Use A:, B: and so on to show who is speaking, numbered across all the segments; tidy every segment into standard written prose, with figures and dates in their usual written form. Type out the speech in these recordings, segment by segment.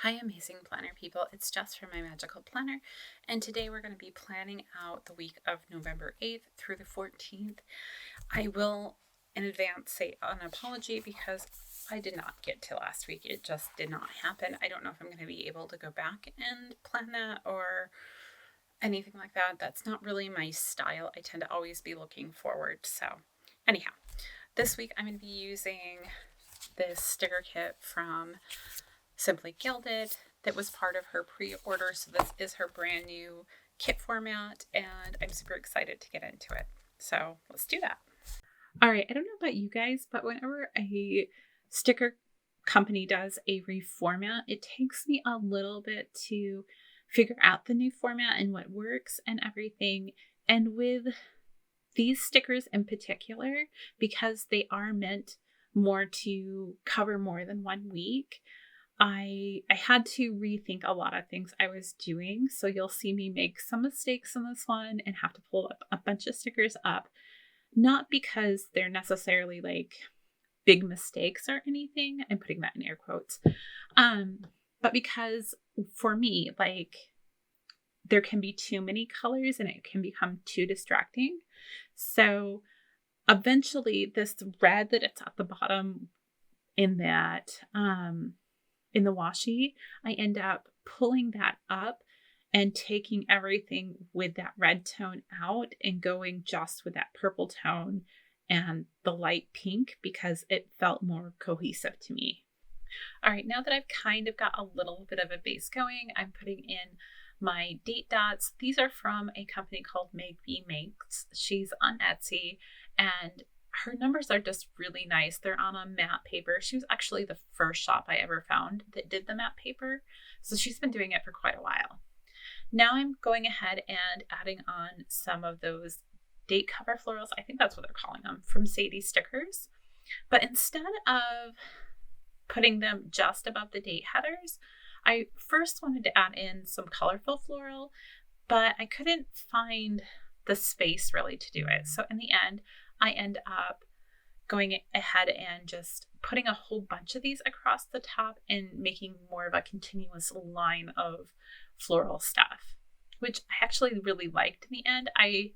A: Hi, amazing planner people. It's Jess from My Magical Planner, and today we're going to be planning out the week of November 8th through the 14th. I will, in advance, say an apology because I did not get to last week. It just did not happen. I don't know if I'm going to be able to go back and plan that or anything like that. That's not really my style. I tend to always be looking forward. So, anyhow, this week I'm going to be using this sticker kit from Simply Gilded that was part of her pre-order. So this is her brand new kit format, and I'm super excited to get into it. So let's do that. All right, I don't know about you guys, but whenever a sticker company does a reformat, it takes me a little bit to figure out the new format and what works and everything. And with these stickers in particular, because they are meant more to cover more than 1 week, I had to rethink a lot of things I was doing. So you'll see me make some mistakes in this one and have to pull up a bunch of stickers up. Not because they're necessarily like big mistakes or anything. I'm putting that in air quotes. But because for me, like, there can be too many colors and it can become too distracting. So eventually this red that it's at the bottom in that, in the washi, I end up pulling that up and taking everything with that red tone out and going just with that purple tone and the light pink because it felt more cohesive to me. All right, now that I've kind of got a little bit of a base going, I'm putting in my date dots. These are from a company called Meg B Makes. She's on Etsy, and her numbers are just really nice. They're on a matte paper. She was actually the first shop I ever found that did the matte paper. So she's been doing it for quite a while. Now I'm going ahead and adding on some of those date cover florals. I think that's what they're calling them, from Sadie Stickers. But instead of putting them just above the date headers, I first wanted to add in some colorful floral, but I couldn't find the space really to do it. So in the end, I end up going ahead and just putting a whole bunch of these across the top and making more of a continuous line of floral stuff, which I actually really liked in the end. I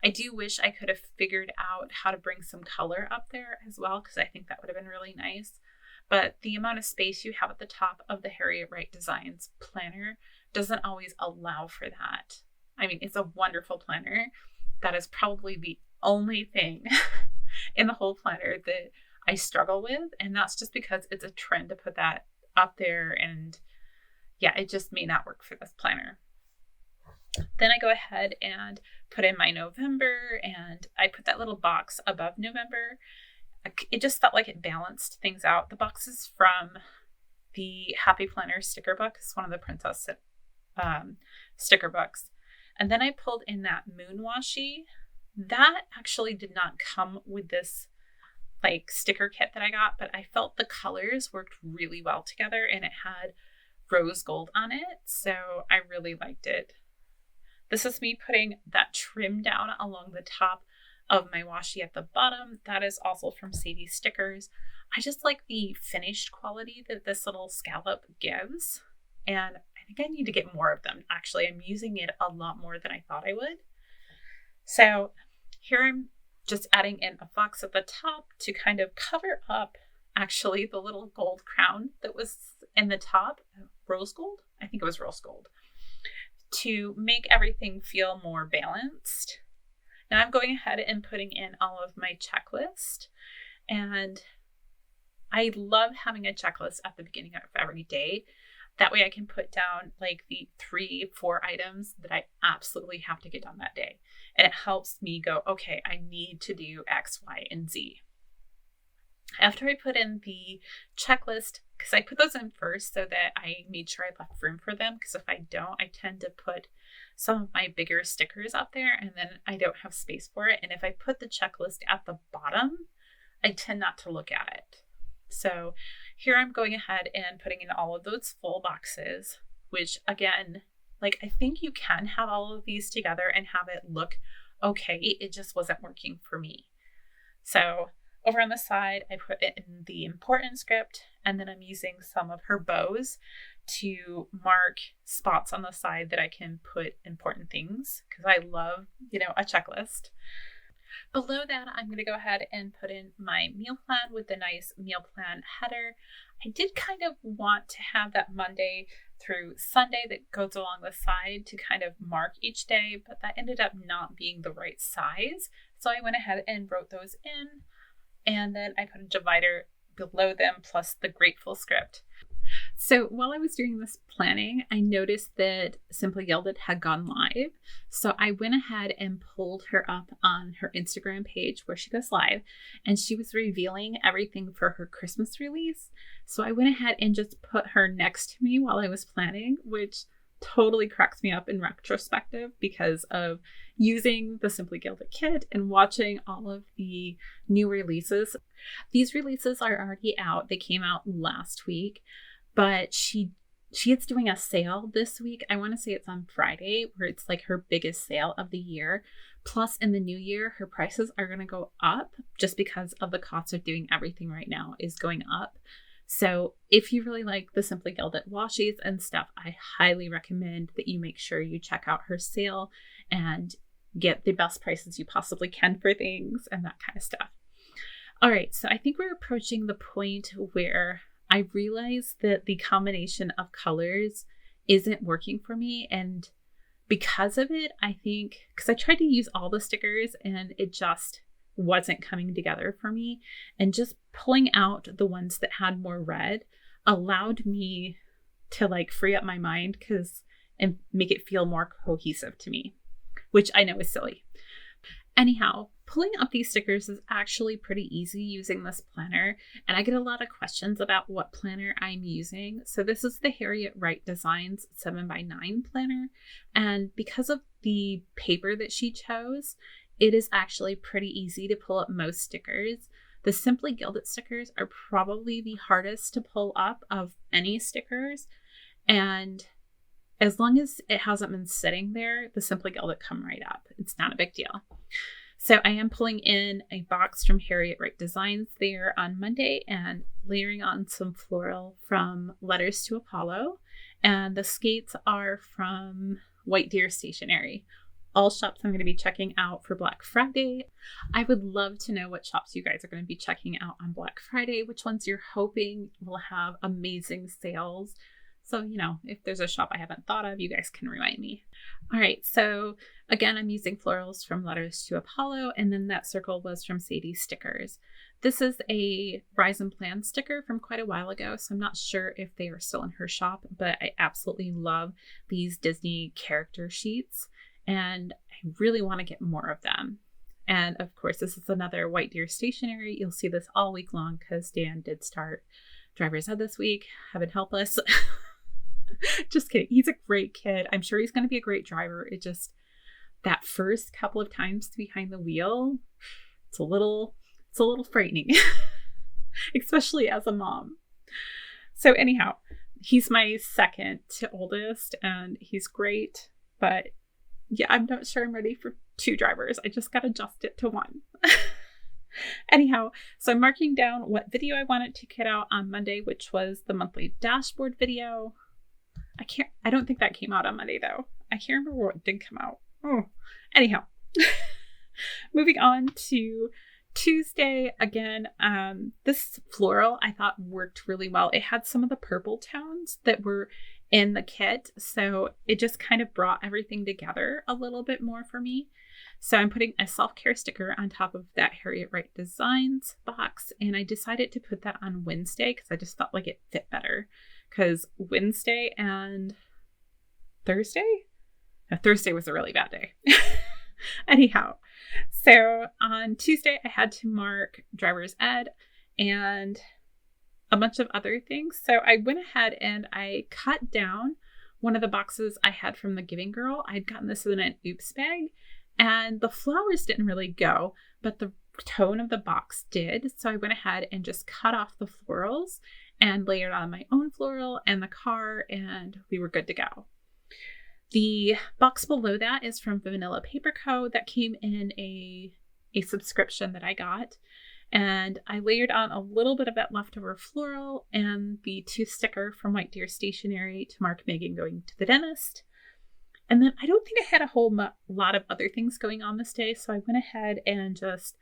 A: do wish I could have figured out how to bring some color up there as well, because I think that would have been really nice. But the amount of space you have at the top of the Harriet Wright Designs planner doesn't always allow for that. I mean, it's a wonderful planner. That is probably the only thing in the whole planner that I struggle with. And that's just because it's a trend to put that up there. And yeah, it just may not work for this planner. Then I go ahead and put in my November, and I put that little box above November. It just felt like it balanced things out. The box is from the Happy Planner sticker book. It's one of the princess sticker books. And then I pulled in that moon washi. That actually did not come with this like sticker kit that I got, but I felt the colors worked really well together and it had rose gold on it. So I really liked it. This is me putting that trim down along the top of my washi at the bottom. That is also from Sadie Stickers. I just like the finished quality that this little scallop gives. And I think I need to get more of them. Actually, I'm using it a lot more than I thought I would. So here I'm just adding in a box at the top to kind of cover up actually the little gold crown that was in the top. Rose gold? I think it was rose gold. To make everything feel more balanced. Now I'm going ahead and putting in all of my checklist, and I love having a checklist at the beginning of every day. That way I can put down like the 3-4 items that I absolutely have to get done that day. And it helps me go, okay, I need to do X, Y, and Z. After I put in the checklist, because I put those in first so that I made sure I left room for them, because if I don't, I tend to put some of my bigger stickers up there and then I don't have space for it. And if I put the checklist at the bottom, I tend not to look at it. So here I'm going ahead and putting in all of those full boxes, which again, like, I think you can have all of these together and have it look okay. It just wasn't working for me. So over on the side, I put it in the important script, and then I'm using some of her bows to mark spots on the side that I can put important things because I love, a checklist. Below that, I'm going to go ahead and put in my meal plan with the nice meal plan header. I did kind of want to have that Monday through Sunday that goes along the side to kind of mark each day, but that ended up not being the right size. So I went ahead and wrote those in, and then I put a divider below them plus the grateful script. So while I was doing this planning, I noticed that Simply Gilded had gone live. So I went ahead and pulled her up on her Instagram page where she goes live, and she was revealing everything for her Christmas release. So I went ahead and just put her next to me while I was planning, which totally cracks me up in retrospective because of using the Simply Gilded kit and watching all of the new releases. These releases are already out. They came out last week. But she is doing a sale this week. I want to say it's on Friday, where it's like her biggest sale of the year. Plus, in the new year, her prices are going to go up just because of the cost of doing everything right now is going up. So if you really like the Simply Gilded washies and stuff, I highly recommend that you make sure you check out her sale and get the best prices you possibly can for things and that kind of stuff. All right, so I think we're approaching the point where I realized that the combination of colors isn't working for me. And because of it, I think, because I tried to use all the stickers and it just wasn't coming together for me. And just pulling out the ones that had more red allowed me to free up my mind and make it feel more cohesive to me, which I know is silly. Anyhow, pulling up these stickers is actually pretty easy using this planner, and I get a lot of questions about what planner I'm using. So this is the Harriet Wright Designs 7x9 planner, and because of the paper that she chose, it is actually pretty easy to pull up most stickers. The Simply Gilded stickers are probably the hardest to pull up of any stickers, and as long as it hasn't been sitting there, the Simply Gilded come right up. It's not a big deal. So I am pulling in a box from Harriet Wright Designs there on Monday and layering on some floral from Letters to Apollo. And the skates are from White Deer Stationery. All shops I'm going to be checking out for Black Friday. I would love to know what shops you guys are going to be checking out on Black Friday, which ones you're hoping will have amazing sales. So, if there's a shop I haven't thought of, you guys can remind me. All right. So again, I'm using florals from Letters to Apollo. And then that circle was from Sadie Stickers. This is a Rise and Plan sticker from quite a while ago. So I'm not sure if they are still in her shop, but I absolutely love these Disney character sheets. And I really want to get more of them. And of course, this is another White Deer Stationery. You'll see this all week long because Dan did start driver's ed this week. Heaven help us. Just kidding. He's a great kid. I'm sure he's going to be a great driver. It just, that first couple of times behind the wheel, it's a little frightening, especially as a mom. So anyhow, he's my second to oldest and he's great, but yeah, I'm not sure I'm ready for 2 drivers. I just got to adjust it to 1. Anyhow, so I'm marking down what video I wanted to get out on Monday, which was the monthly dashboard video. I don't think that came out on Monday though. I can't remember what did come out. Oh, anyhow, moving on to Tuesday again. This floral I thought worked really well. It had some of the purple tones that were in the kit, so it just kind of brought everything together a little bit more for me. So I'm putting a self-care sticker on top of that Harriet Wright Designs box, and I decided to put that on Wednesday because I just felt like it fit better. Because Wednesday and Thursday? No, Thursday was a really bad day. Anyhow, so on Tuesday, I had to mark driver's ed and a bunch of other things. So I went ahead and I cut down one of the boxes I had from the Giving Girl. I'd gotten this in an oops bag and the flowers didn't really go, but the tone of the box did. So I went ahead and just cut off the florals and layered on my own floral and the car, and we were good to go. The box below that is from Vanilla Paper Co. that came in a subscription that I got. And I layered on a little bit of that leftover floral and the tooth sticker from White Deer Stationery to mark Megan going to the dentist. And then I don't think I had a whole lot of other things going on this day, so I went ahead and just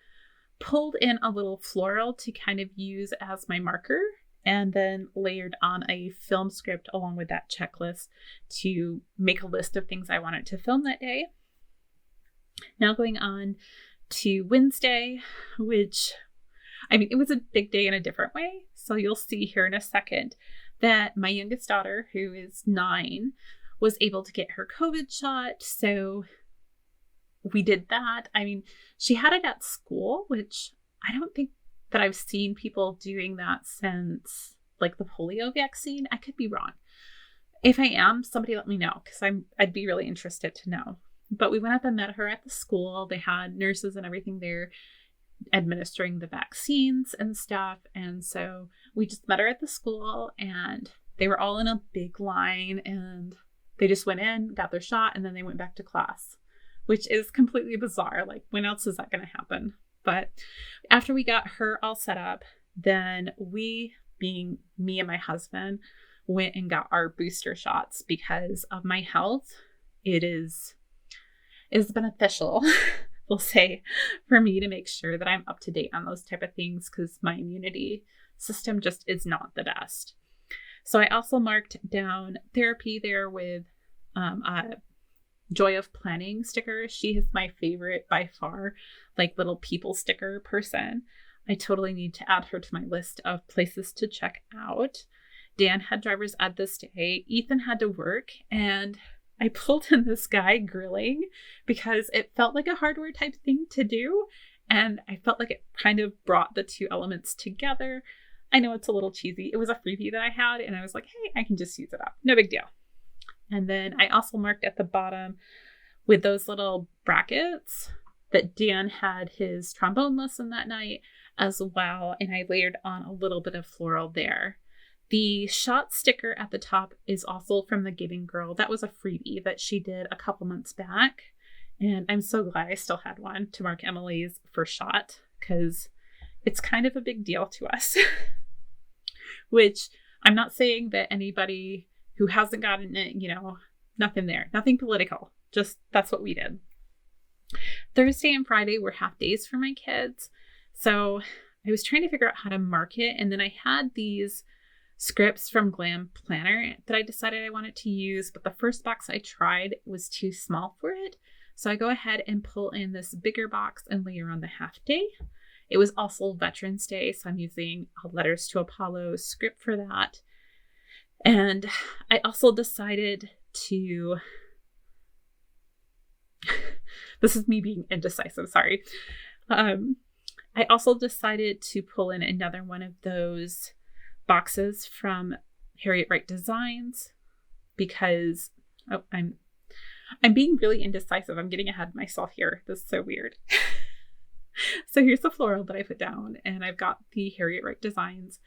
A: pulled in a little floral to kind of use as my marker, and then layered on a film script along with that checklist to make a list of things I wanted to film that day. Now going on to Wednesday, which, I mean, it was a big day in a different way. So you'll see here in a second that my youngest daughter, who is 9, was able to get her COVID shot. So we did that. I mean, she had it at school, which I don't think that I've seen people doing that since like the polio vaccine. I could be wrong. If I am, somebody let me know, because I'd be really interested to know. But we went up and met her at the school. They had nurses and everything there administering the vaccines and stuff. And so we just met her at the school, and they were all in a big line, and they just went in, got their shot, and then they went back to class, which is completely bizarre. Like, when else is that going to happen? But after we got her all set up, then we, being me and my husband, went and got our booster shots because of my health. It is beneficial, we'll say, for me to make sure that I'm up to date on those type of things, because my immunity system just is not the best. So I also marked down therapy there with a Joy of Planning sticker. She is my favorite by far, like little people sticker person. I totally need to add her to my list of places to check out. Dan had driver's ed this day. Ethan had to work, and I pulled in this guy grilling because it felt like a hardware type thing to do. And I felt like it kind of brought the two elements together. I know it's a little cheesy. It was a freebie that I had, and I was like, hey, I can just use it up. No big deal. And then I also marked at the bottom with those little brackets that Dan had his trombone lesson that night as well. And I layered on a little bit of floral there. The shot sticker at the top is also from the Giving Girl. That was a freebie that she did a couple months back. And I'm so glad I still had one to mark Emily's first shot, because it's kind of a big deal to us. Which I'm not saying that anybody who hasn't gotten it, nothing there, nothing political. Just that's what we did. Thursday and Friday were half days for my kids. So I was trying to figure out how to mark it. And then I had these scripts from Glam Planner that I decided I wanted to use, but the first box I tried was too small for it. So I go ahead and pull in this bigger box and layer on the half day. It was also Veterans Day, so I'm using a Letters to Apollo script for that. And I also decided to, this is me being indecisive, sorry. I also decided to pull in another one of those boxes from Harriet Wright Designs because I'm being really indecisive. I'm getting ahead of myself here. This is so weird. So here's the floral that I put down, and I've got the Harriet Wright Designs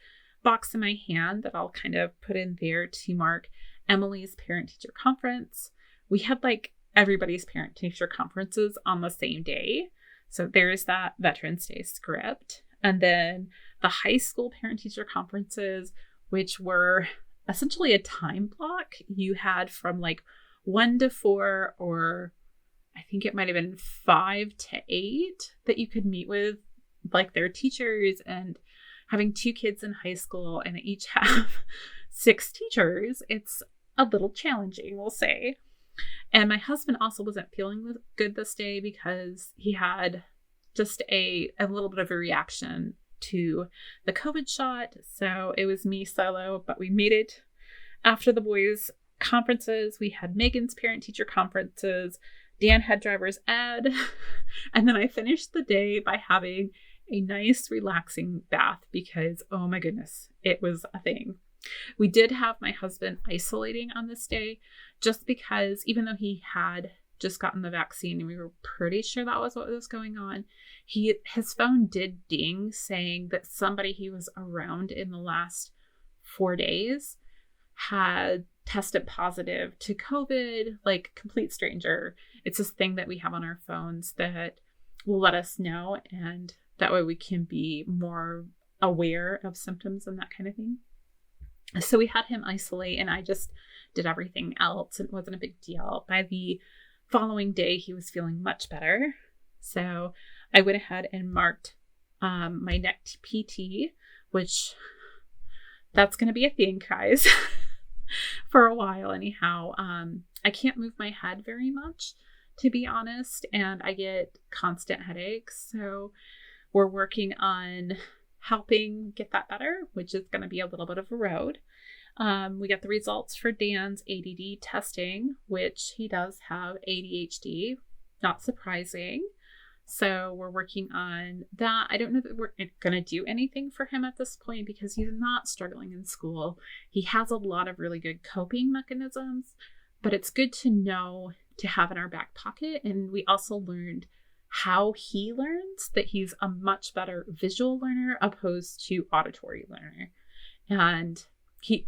A: box in my hand that I'll kind of put in there to mark Emily's parent-teacher conference. We had like everybody's parent-teacher conferences on the same day. So there's that Veterans Day script. And then the high school parent-teacher conferences, which were essentially a time block you had from like 1 to 4, or I think it might have been 5 to 8 that you could meet with like their teachers. And having 2 kids in high school and each have 6 teachers, it's a little challenging, we'll say. And my husband also wasn't feeling good this day because he had just a little bit of a reaction to the COVID shot. So it was me solo, but we made it after the boys' conferences. We had Megan's parent-teacher conferences. Dan had driver's ed. And then I finished the day by having a nice relaxing bath because, oh my goodness, it was a thing. We did have my husband isolating on this day just because even though he had just gotten the vaccine and we were pretty sure that was what was going on, his phone did ding saying that somebody he was around in the last 4 days had tested positive to COVID, like complete stranger. It's this thing that we have on our phones that will let us know. And That way we can be more aware of symptoms and that kind of thing. So we had him isolate, and I just did everything else. It wasn't a big deal. By the following day, he was feeling much better. So I went ahead and marked my neck PT, which that's going to be a thing, guys, for a while anyhow. I can't move my head very much, to be honest, and I get constant headaches. So we're working on helping get that better, which is going to be a little bit of a road. We got the results for Dan's ADD testing, which he does have ADHD, not surprising. So we're working on that. I don't know that we're going to do anything for him at this point because he's not struggling in school. He has a lot of really good coping mechanisms, but it's good to know to have in our back pocket. And we also learned how he learns, that he's a much better visual learner opposed to auditory learner. And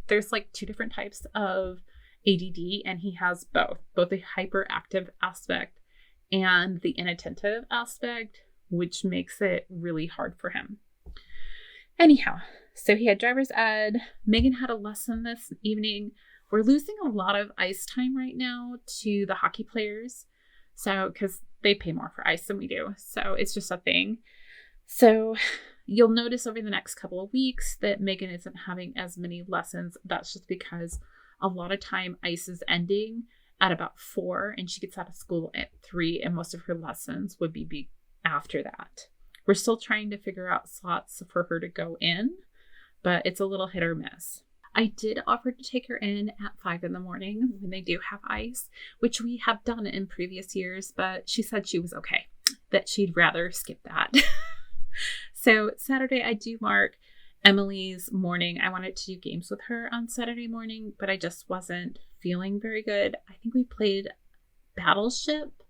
A: there's like 2 different types of ADD, and he has both the hyperactive aspect and the inattentive aspect, which makes it really hard for him. Anyhow, so he had driver's ed. Megan had a lesson this evening. We're losing a lot of ice time right now to the hockey players. So, because they pay more for ice than we do. So it's just a thing. So you'll notice over the next couple of weeks that Megan isn't having as many lessons. That's just because a lot of time ice is ending at about 4 and she gets out of school at 3, and most of her lessons would be after that. We're still trying to figure out slots for her to go in, but it's a little hit or miss. I did offer to take her in at 5 in the morning when they do have ice, which we have done in previous years, but she said she was okay, that she'd rather skip that. So Saturday I do mark Emily's morning. I wanted to do games with her on Saturday morning, but I just wasn't feeling very good. I think we played Battleship,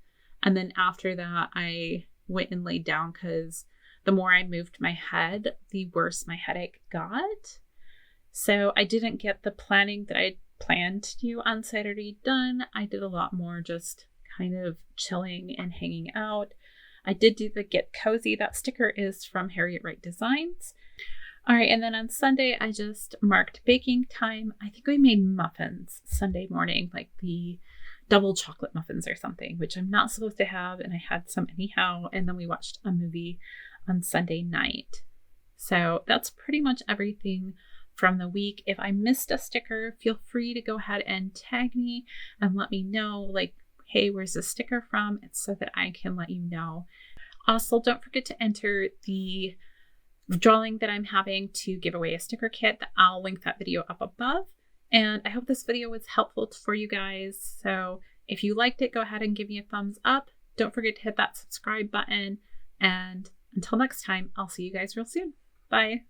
A: and then after that I went and laid down because the more I moved my head, the worse my headache got. So I didn't get the planning that I planned to do on Saturday done. I did a lot more just kind of chilling and hanging out. I did do the Get Cozy. That sticker is from Harriet Wright Designs. All right, and then on Sunday, I just marked baking time. I think we made muffins Sunday morning, like the double chocolate muffins or something, which I'm not supposed to have, and I had some anyhow, and then we watched a movie on Sunday night. So that's pretty much everything from the week. If I missed a sticker, feel free to go ahead and tag me and let me know, like, hey, where's the sticker from? It's so that I can let you know. Also, don't forget to enter the drawing that I'm having to give away a sticker kit. I'll link that video up above. And I hope this video was helpful for you guys. So if you liked it, go ahead and give me a thumbs up. Don't forget to hit that subscribe button. And until next time, I'll see you guys real soon. Bye.